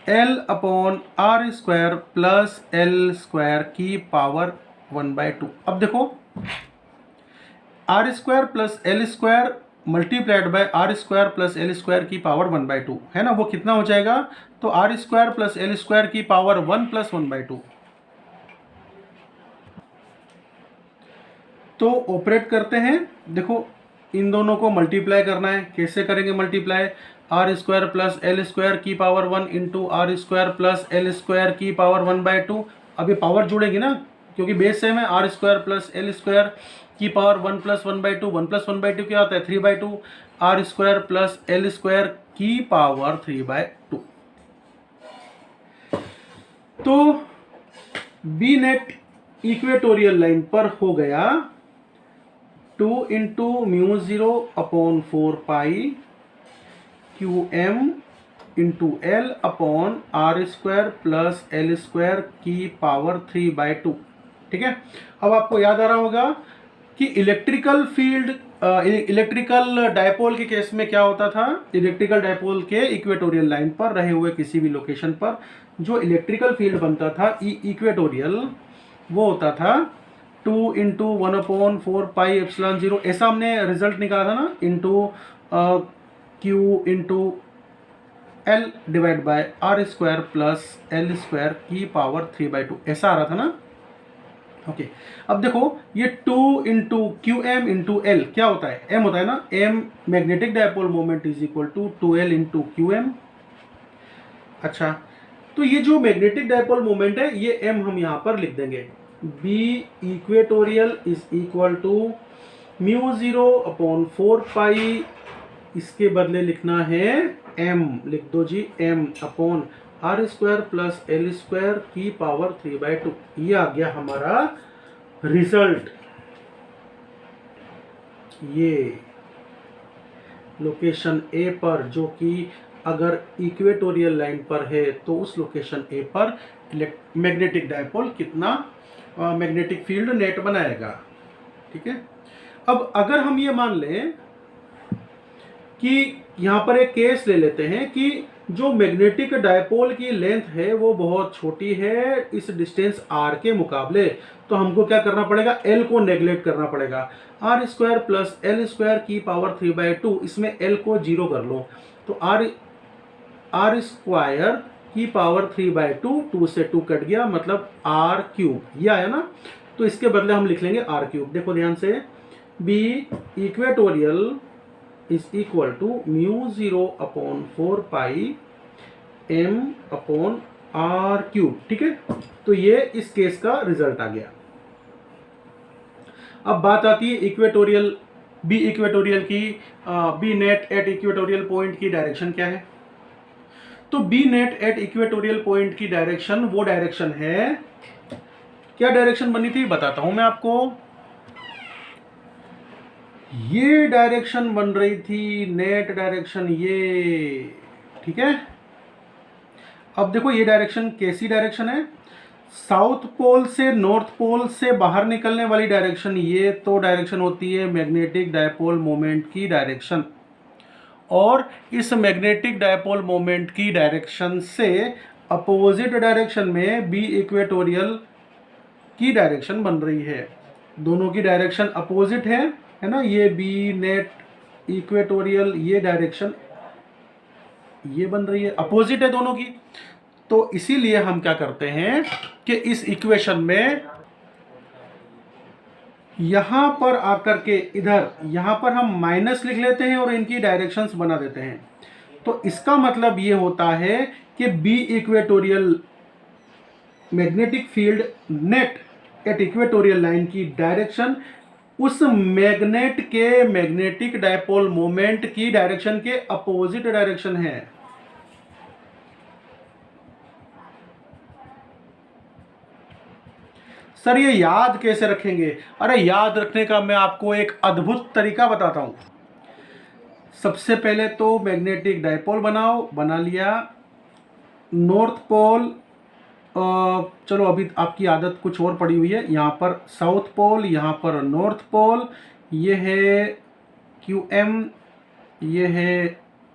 L upon R square plus L square की पावर 1/2। अब देखो R square plus L square multiplied by R square plus L square की पावर 1/2 है ना, वो कितना हो जाएगा, तो R square plus L square की पावर 1 प्लस 1/2। तो ऑपरेट करते हैं, देखो इन दोनों को मल्टीप्लाई करना है, कैसे करेंगे multiply, R square plus L square की power 1 into R square plus L square की पावर 1/2। अब ये पावर जुड़ेगी ना, क्योंकि बेस सेम है, R square plus L square की पावर 1 प्लस 1/2, 1 प्लस 1/2 क्या होता है 3/2, R square plus L square की पावर 3/2। तो बी नेट इक्वेटोरियल लाइन पर हो गया 2 into mu 0 upon 4 pi Q M into L upon R square plus L square की पावर 3/2। ठीक है, अब आपको याद आ रहा होगा कि इलेक्ट्रिकल फील्ड, इलेक्ट्रिकल डायपोल के केस में क्या होता था, इलेक्ट्रिकल डायपोल के इक्वेटोरियल लाइन पर रहे हुए किसी भी लोकेशन पर जो इलेक्ट्रिकल फील्ड बनता था इक्वेटोरियल, वो होता था 2 इंटू 1/4 पाई एप्सिलॉन 0, ऐसा हमने रिजल्ट निकाला था ना, into Q into L divide by R square plus L square की पावर 3/2, ऐसा आ रहा था ना। ओके, अब देखो ये 2 into Q M into L क्या होता है, एम होता है ना, M magnetic dipole moment is equal to 2L into Q M. अच्छा, तो ये जो मैग्नेटिक डायपोल मोमेंट है ये एम हम यहां पर लिख देंगे, B equatorial is equal to mu 0 upon 4 pi, इसके बदले लिखना है एम, लिख दो G M upon R square plus L square की पावर 3/2। ये आ गया हमारा रिजल्ट। ये लोकेशन ए पर, जो कि अगर इक्वेटोरियल लाइन पर है तो उस लोकेशन ए पर मैग्नेटिक डायपोल कितना मैग्नेटिक फील्ड नेट बनाएगा। ठीक है, अब अगर हम ये मान लें कि यहां पर एक केस ले लेते हैं कि जो मैग्नेटिक डायपोल की लेंथ है वो बहुत छोटी है इस डिस्टेंस r के मुकाबले, तो हमको क्या करना पड़ेगा, l को नेग्लेक्ट करना पड़ेगा, R square plus L square की पावर 3/2, इसमें l को 0 कर लो, तो आर स्क्वायर की पावर 3/2, 2 से 2 कट गया, मतलब r क्यूब, ये आया ना, तो इसके बदले हम लिख लेंगे r क्यूब। देखो ध्यान से, B equatorial is equal to mu 0 upon 4 pi M upon R cube. ठीक है, तो ये इस केस का रिजल्ट आ गया। अब बात आती है इक्वेटोरियल, बी इक्वेटोरियल की, B net at equatorial point की डायरेक्शन क्या है। तो B net at equatorial point की डायरेक्शन वो डायरेक्शन है, क्या डायरेक्शन बनी थी बताता हूं मैं आपको, ये डायरेक्शन बन रही थी नेट डायरेक्शन, ये ठीक है। अब देखो ये डायरेक्शन कैसी डायरेक्शन है, साउथ पोल से नॉर्थ पोल से बाहर निकलने वाली डायरेक्शन, ये तो डायरेक्शन होती है मैग्नेटिक डायपोल मोमेंट की डायरेक्शन, और इस मैग्नेटिक डायपोल मोमेंट की डायरेक्शन से अपोजिट डायरेक्शन में बी इक्वेटोरियल की डायरेक्शन बन रही है, दोनों की डायरेक्शन अपोजिट है ना, ये बी नेट इक्वेटोरियल, ये डायरेक्शन ये बन रही है, अपोजिट है दोनों की। तो इसीलिए हम क्या करते हैं कि इस इक्वेशन में यहाँ पर आकर के इधर यहाँ पर हम माइनस लिख लेते हैं और इनकी डायरेक्शंस बना देते हैं। तो इसका मतलब ये होता है कि B equatorial magnetic field net at equatorial line की डायरेक्शन उस मैग्नेट के मैग्नेटिक डायपोल मोमेंट की डायरेक्शन के अपोजिट डायरेक्शन है। सर ये याद कैसे रखेंगे? अरे याद रखने का मैं आपको एक अद्भुत तरीका बताता हूं। सबसे पहले तो मैग्नेटिक डायपोल बनाओ, बना लिया। नॉर्थ पोल, चलो अभी आपकी आदत कुछ और पड़ी हुई है। यहाँ पर साउथ पोल, यहाँ पर नॉर्थ पोल, ये है QM, ये है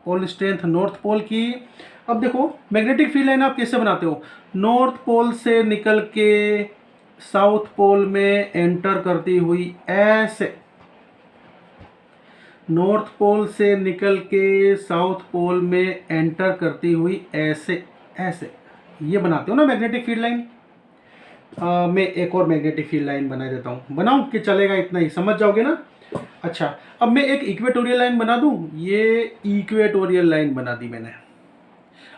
पोल स्ट्रेंथ नॉर्थ पोल की। अब देखो मैग्नेटिक फील्ड लाइन आप कैसे बनाते हो? नॉर्थ पोल से निकल के साउथ पोल में एंटर करती हुई ऐसे, नॉर्थ पोल से निकल के साउथ पोल में एंटर करती हुई ऐसे ऐसे, ये बनाते हो ना मैग्नेटिक फील्ड लाइन। मैं एक और मैग्नेटिक फील्ड लाइन बना देता हूँ, बनाऊँ कि चलेगा? इतना ही समझ जाओगे ना। अच्छा, अब मैं एक इक्वेटोरियल लाइन बना दूँ। ये इक्वेटोरियल लाइन बना दी मैंने।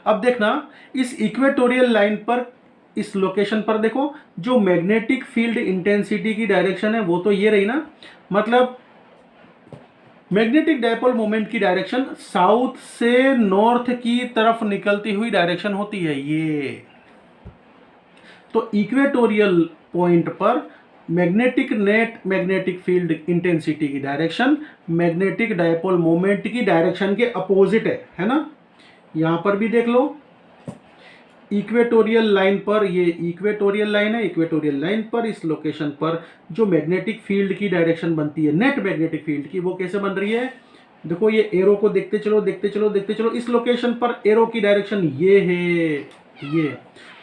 अब देखना इस इक्वेटोरियल लाइन पर, इस लोकेशन पर देखो, जो मैग्नेटिक फील्ड इंटेंसिटी की डायरेक्शन है वो तो ये रही ना। मतलब मैग्नेटिक डायपोल मोमेंट की डायरेक्शन साउथ से नॉर्थ की तरफ निकलती हुई डायरेक्शन होती है ये। तो इक्वेटोरियल पॉइंट पर magnetic net magnetic field intensity की डायरेक्शन मैग्नेटिक डायपोल मोमेंट की डायरेक्शन के अपोजिट है ना। यहां पर भी देख लो, इक्वेटोरियल लाइन पर, ये इक्वेटोरियल लाइन है, इक्वेटोरियल लाइन पर इस लोकेशन पर जो मैग्नेटिक फील्ड की डायरेक्शन बनती है नेट मैग्नेटिक फील्ड की, वो कैसे बन रही है? देखो ये एरो को देखते चलो देखते चलो देखते चलो। इस लोकेशन पर एरो की डायरेक्शन ये है, ये।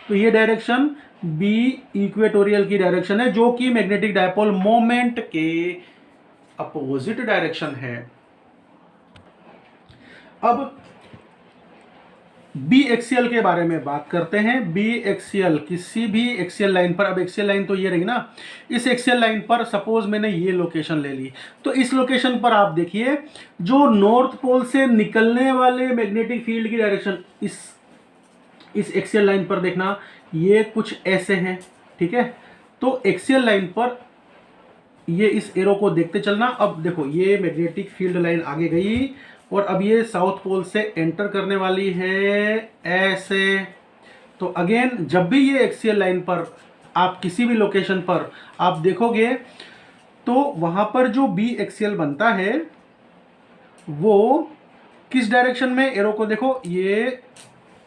तो ये डायरेक्शन बी इक्वेटोरियल की डायरेक्शन है जो कि मैग्नेटिक डायपोल मोमेंट के अपोजिट डायरेक्शन है। अब बी एक्सियल के बारे में बात करते हैं। बी एक्सियल, किसी भी एक्सियल लाइन पर, अब एक्सियल लाइन तो ये रही ना, इस एक्सियल लाइन पर सपोज मैंने ये लोकेशन ले ली, तो इस लोकेशन पर आप देखिए जो नॉर्थ पोल से निकलने वाले मैग्नेटिक फील्ड की डायरेक्शन इस एक्सियल लाइन पर देखना, ये कुछ ऐसे हैं, ठीक है। तो एक्सियल लाइन पर ये इस एरो को देखते चलना। अब देखो ये मैग्नेटिक फील्ड लाइन आगे गई और अब ये साउथ पोल से एंटर करने वाली है ऐसे। तो अगेन जब भी ये एक्सियल लाइन पर आप किसी भी लोकेशन पर आप देखोगे तो वहां पर जो बी एक्सियल बनता है वो किस डायरेक्शन में, एरो को देखो, ये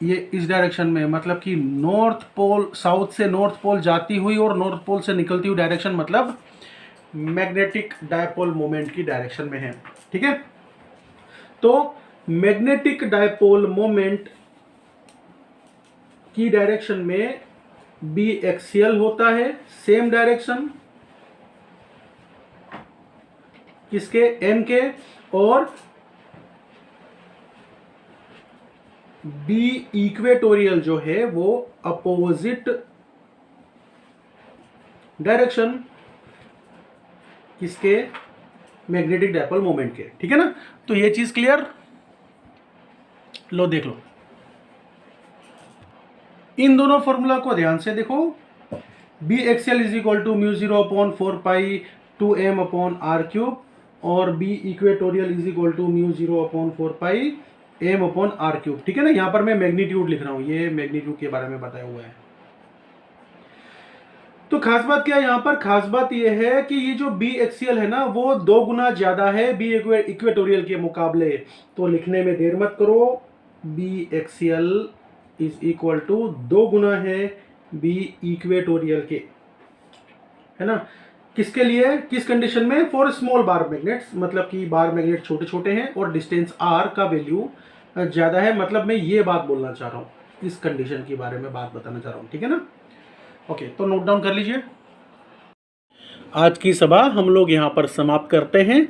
इस डायरेक्शन में, मतलब कि नॉर्थ पोल, साउथ से नॉर्थ पोल जाती हुई और नॉर्थ पोल से निकलती हुई डायरेक्शन मतलब मैग्नेटिक डायपोल मोमेंट की डायरेक्शन में है, ठीक है। तो मैग्नेटिक डायपोल मोमेंट की डायरेक्शन में बी एक्सियल होता है, सेम डायरेक्शन किसके, एम के, और बी इक्वेटोरियल जो है वो अपोजिट डायरेक्शन किसके, मैग्नेटिक डायपोल मोमेंट के, ठीक है ना। तो ये चीज क्लियर, लो देख लो इन दोनों फॉर्मूला को ध्यान से देखो। B axial is equal to mu 0/4 2m upon R cube और B equatorial is equal to mu 0/4 m upon R cube, ठीक है ना। यहां पर मैं मैग्नीट्यूड लिख रहा हूं, ये मैग्नीट्यूड के बारे में बताया हुआ है। तो खास बात क्या है यहाँ पर, खास बात यह है कि ये जो बी एक्सियल है ना वो 2 गुना ज्यादा है बी इक्वेटोरियल के मुकाबले। तो लिखने में देर मत करो, B axial is equal to 2 गुना है बी इक्वेटोरियल के, है ना। किसके लिए, किस कंडीशन में, फॉर स्मॉल बार मैग्नेट्स, मतलब कि बार मैग्नेट छोटे छोटे हैं और डिस्टेंस आर का वैल्यू ज्यादा है। मतलब मैं ये बात बोलना चाह रहा हूँ, इस कंडीशन के बारे में बात बताना चाह रहा हूँ, ठीक है ना। ओके, तो नोट डाउन कर लीजिए। आज की सभा हम लोग यहाँ पर समाप्त करते हैं।